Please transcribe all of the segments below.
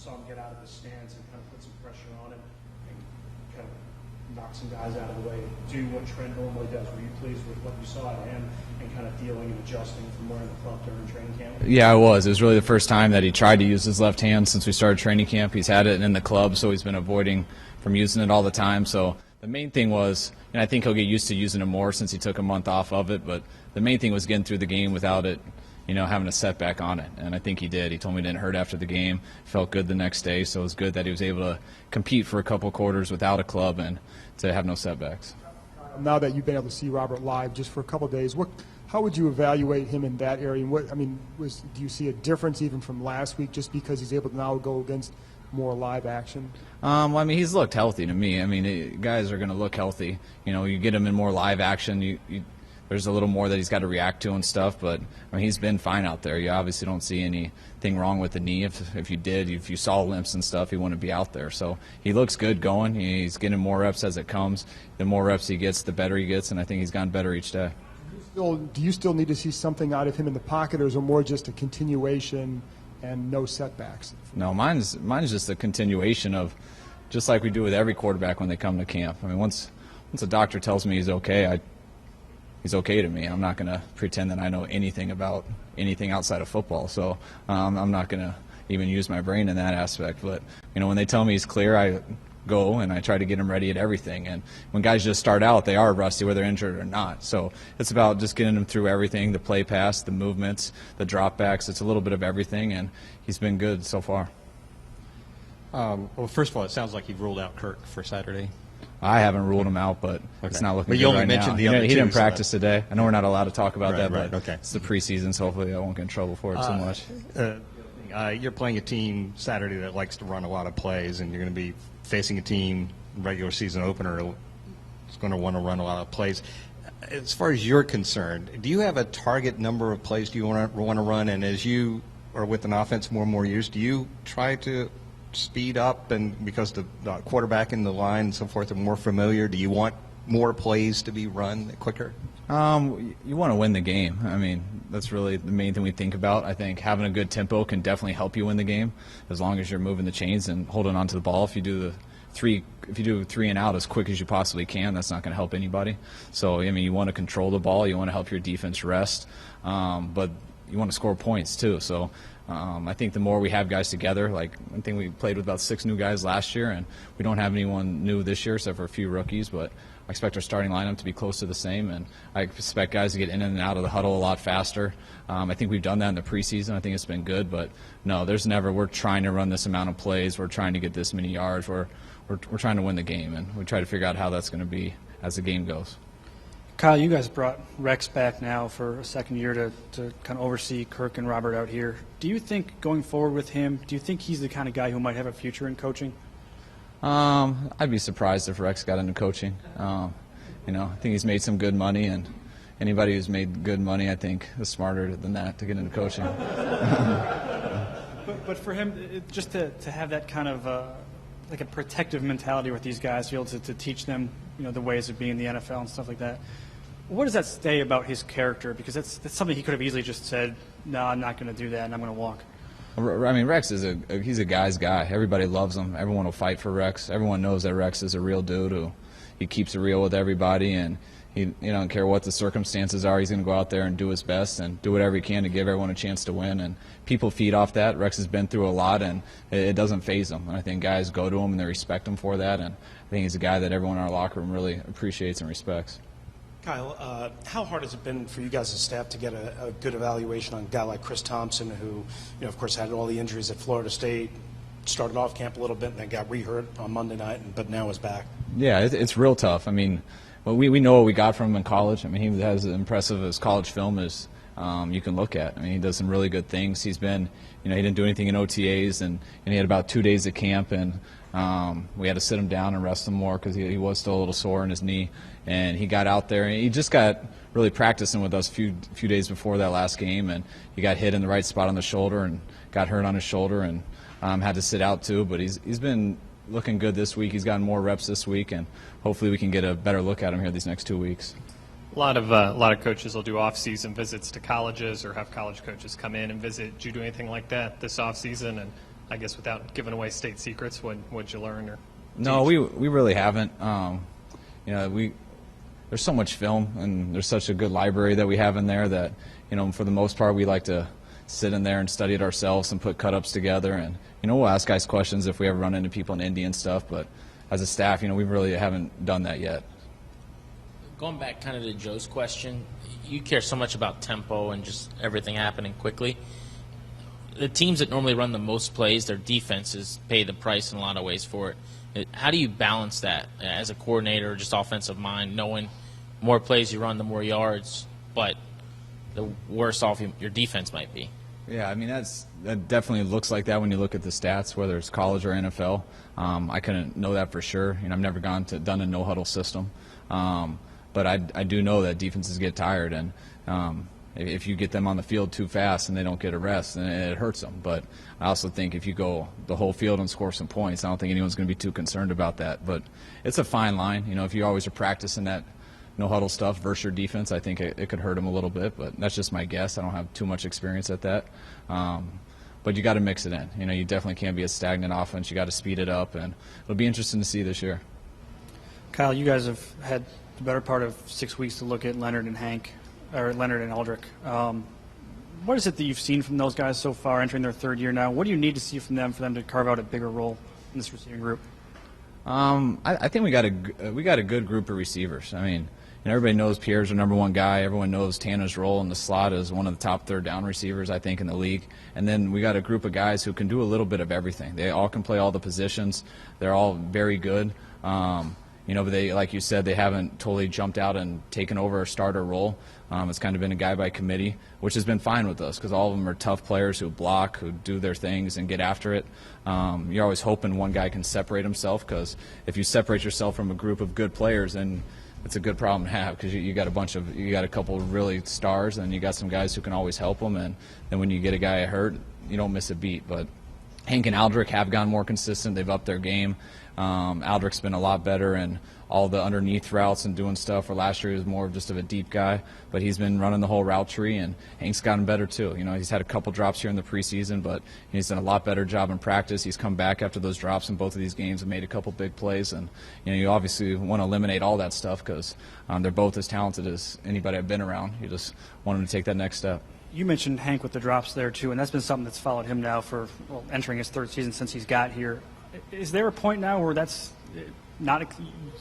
saw him get out of the stance and kind of put some pressure on him and kind of knock some guys out of the way, do what Trent normally does. Were you pleased with what you saw out of him and kind of dealing and adjusting from wearing the club during training camp? Yeah, I was. It was really the first time that he tried to use his left hand since we started training camp. He's had it in the club, so he's been avoiding from using it all the time. So the main thing was, and I think he'll get used to using it more since he took a month off of it, but the main thing was getting through the game without it, having a setback on it. And I think he did. He told me it didn't hurt after the game. Felt good the next day, so it was good that he was able to compete for a couple quarters without a club and to have no setbacks. Now that you've been able to see Robert live just for a couple of days, how would you evaluate him in that area? And do you see a difference even from last week just because he's able to now go against more live action? He's looked healthy to me. Guys are going to look healthy. You get him in more live action, there's a little more that he's got to react to and stuff, but he's been fine out there. You obviously don't see anything wrong with the knee. If you saw limps and stuff, he wouldn't be out there. So he looks good going. He's getting more reps as it comes. The more reps he gets, the better he gets, and I think he's gotten better each day. Do you still need to see something out of him in the pocket, or is it more just a continuation and no setbacks? No, mine's just a continuation of just like we do with every quarterback when they come to camp. Once a doctor tells me he's okay, he's okay to me. I'm not going to pretend that I know anything about anything outside of football. So I'm not going to even use my brain in that aspect. But, when they tell me he's clear, I go and I try to get him ready at everything. And when guys just start out, they are rusty, whether injured or not. So it's about just getting them through everything, the play pass, the movements, the dropbacks. It's a little bit of everything, and he's been good so far. Well, first of all, it sounds like you've ruled out Kirk for Saturday. I haven't ruled him out, but it's not looking good right now. But you only mentioned the other two. He didn't practice today. I know we're not allowed to talk about that, but it's the preseason, so hopefully I won't get in trouble for it too much. You're playing a team Saturday that likes to run a lot of plays, and you're going to be facing a team, regular season opener, that's going to want to run a lot of plays. As far as you're concerned, do you have a target number of plays do you want to run? And as you are with an offense more and more years, do you try to speed up, and because the quarterback and the line and so forth are more familiar, do you want more plays to be run quicker? You want to win the game. That's really the main thing we think about. I think having a good tempo can definitely help you win the game as long as you're moving the chains and holding on to the ball. If you do three and out as quick as you possibly can, that's not going to help anybody. So you want to control the ball, you want to help your defense rest, but you want to score points too. So I think the more we have guys together, I think we played with about 6 new guys last year, and we don't have anyone new this year except for a few rookies, but I expect our starting lineup to be close to the same, and I expect guys to get in and out of the huddle a lot faster. I think we've done that in the preseason. I think it's been good, but no, we're trying to run this amount of plays. We're trying to get this many yards. We're trying to win the game, and we try to figure out how that's going to be as the game goes. Kyle, you guys brought Rex back now for a second year to kind of oversee Kirk and Robert out here. Do you think going forward with him, do you think he's the kind of guy who might have a future in coaching? I'd be surprised if Rex got into coaching. I think he's made some good money, and anybody who's made good money, I think, is smarter than that to get into coaching. But for him, just to have that kind of like a protective mentality with these guys, to be able to teach them, the ways of being in the NFL and stuff like that. What does that say about his character? Because that's something he could have easily just said, no, I'm not going to do that, and I'm going to walk. Rex he's a guy's guy. Everybody loves him. Everyone will fight for Rex. Everyone knows that Rex is a real dude who he keeps it real with everybody, and he don't care what the circumstances are. He's going to go out there and do his best and do whatever he can to give everyone a chance to win. And people feed off that. Rex has been through a lot, and it doesn't faze him. And I think guys go to him and they respect him for that. And I think he's a guy that everyone in our locker room really appreciates and respects. Kyle, how hard has it been for you guys as staff to get a good evaluation on a guy like Chris Thompson, who, of course, had all the injuries at Florida State, started off camp a little bit, and then got re-hurt on Monday night, but now is back? Yeah, it's real tough. We know what we got from him in college. He has as impressive as college film as you can look at. He does some really good things. He's been, he didn't do anything in OTAs, and he had about 2 days at camp, and we had to sit him down and rest him more because he was still a little sore in his knee. And he got out there, and he just got really practicing with us a few days before that last game, and he got hit in the right spot on the shoulder and got hurt on his shoulder and had to sit out too. But he's been looking good this week. He's gotten more reps this week, and hopefully we can get a better look at him here these next 2 weeks. A lot of coaches will do off-season visits to colleges or have college coaches come in and visit. Did you do anything like that this off-season? And I guess without giving away state secrets, what'd you learn? Or No, we really haven't. There's so much film, and there's such a good library that we have in there that, for the most part, we like to sit in there and study it ourselves and put cut-ups together. And, we'll ask guys questions if we ever run into people in Indy and stuff. But as a staff, we really haven't done that yet. Going back kind of to Joe's question, you care so much about tempo and just everything happening quickly. The teams that normally run the most plays, their defenses pay the price in a lot of ways for it. How do you balance that as a coordinator or just offensive mind, knowing more plays you run, the more yards, but the worse off your defense might be? Yeah, that definitely looks like that when you look at the stats, whether it's college or NFL. I couldn't know that for sure. I've never done a no-huddle system. But I do know that defenses get tired, and if you get them on the field too fast and they don't get a rest, then it hurts them. But I also think if you go the whole field and score some points, I don't think anyone's going to be too concerned about that. But it's a fine line. If you always are practicing that no-huddle stuff versus your defense, I think it could hurt them a little bit. But that's just my guess. I don't have too much experience at that. But you got to mix it in. You definitely can't be a stagnant offense. You got to speed it up, and it'll be interesting to see this year. Kyle, you guys have had the better part of 6 weeks to look at Leonard and Aldrick. What is it that you've seen from those guys so far, entering their third year now? What do you need to see from them for them to carve out a bigger role in this receiving group? I think we got a good group of receivers. Everybody knows Pierre's our number one guy. Everyone knows Tana's role in the slot as one of the top third down receivers, I think, in the league. And then we got a group of guys who can do a little bit of everything. They all can play all the positions. They're all very good. But they, like you said, they haven't totally jumped out and taken over a starter role. It's kind of been a guy by committee, which has been fine with us because all of them are tough players who block, who do their things and get after it. You're always hoping one guy can separate himself, because if you separate yourself from a group of good players, then it's a good problem to have, because you got a couple of really stars, and you got some guys who can always help them. And then when you get a guy hurt, you don't miss a beat. But Hank and Aldrick have gone more consistent. They've upped their game. Aldrick's been a lot better in all the underneath routes and doing stuff, where last year he was more just of a deep guy, but he's been running the whole route tree, and Hank's gotten better too. He's had a couple drops here in the preseason, but he's done a lot better job in practice. He's come back after those drops in both of these games and made a couple big plays, and you obviously want to eliminate all that stuff, because they're both as talented as anybody I've been around. You just want them to take that next step. You mentioned Hank with the drops there too, and that's been something that's followed him now for entering his third season since he's got here. Is there a point now where that's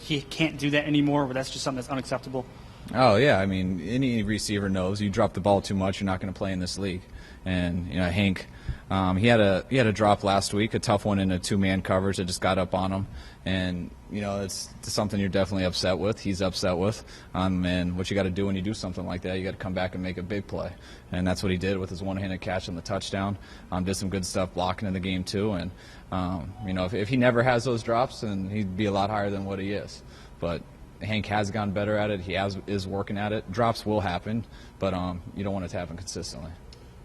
he can't do that anymore, where that's just something that's unacceptable? Oh yeah, any receiver knows you drop the ball too much, you're not going to play in this league. And Hank, he had a drop last week, a tough one in a two-man coverage that just got up on him, and it's something you're definitely upset with. He's upset with, and what you got to do when you do something like that, you got to come back and make a big play, and that's what he did with his one-handed catch on the touchdown. Did some good stuff blocking in the game too, and if he never has those drops, then he'd be a lot higher than what he is. But Hank has gotten better at it. He is working at it. Drops will happen, but you don't want it to happen consistently.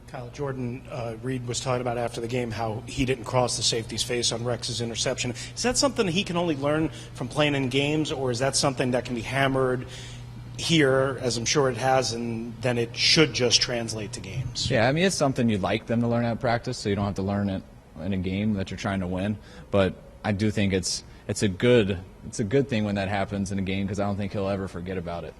Kyle, Jordan Reed was talking about after the game how he didn't cross the safety's face on Rex's interception. Is that something he can only learn from playing in games, or is that something that can be hammered here, as I'm sure it has, and then it should just translate to games? Yeah, it's something you'd like them to learn at practice, so you don't have to learn it in a game that you're trying to win. But I do think it's a good thing when that happens in a game, because I don't think he'll ever forget about it.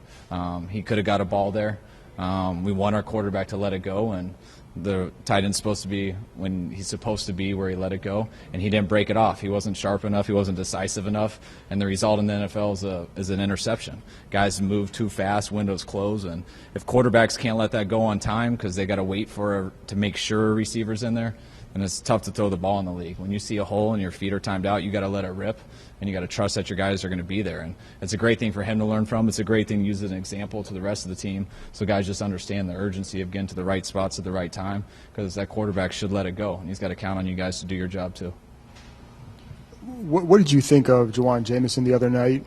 He could have got a ball there. We want our quarterback to let it go, and the tight end's supposed to be when he's supposed to be where he let it go, and he didn't break it off. He wasn't sharp enough. He wasn't decisive enough, and the result in the NFL is an interception. Guys move too fast, windows close, and if quarterbacks can't let that go on time because they got to wait to make sure a receiver's in there, and it's tough to throw the ball in the league. When you see a hole and your feet are timed out, you got to let it rip, and you got to trust that your guys are going to be there. And it's a great thing for him to learn from. It's a great thing to use as an example to the rest of the team, so guys just understand the urgency of getting to the right spots at the right time, because that quarterback should let it go, and he's got to count on you guys to do your job too. What did you think of Jawan Jamison the other night?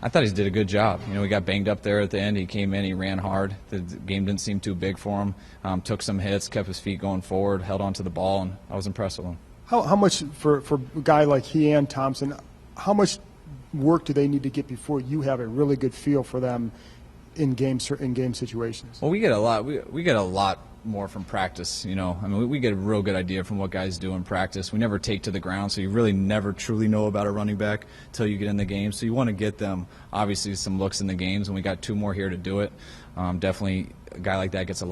I thought he did a good job. He got banged up there at the end. He came in, he ran hard. The game didn't seem too big for him. Took some hits, kept his feet going forward, held onto the ball, and I was impressed with him. How much, for a guy like he and Thompson, how much work do they need to get before you have a really good feel for them in game situations? Well, we get a lot more from practice. I mean, we get a real good idea from what guys do in practice. We never take to the ground, so you really never truly know about a running back until you get in the game. So you want to get them, obviously, some looks in the games, and we got 2 more here to do it. Definitely, a guy like that gets a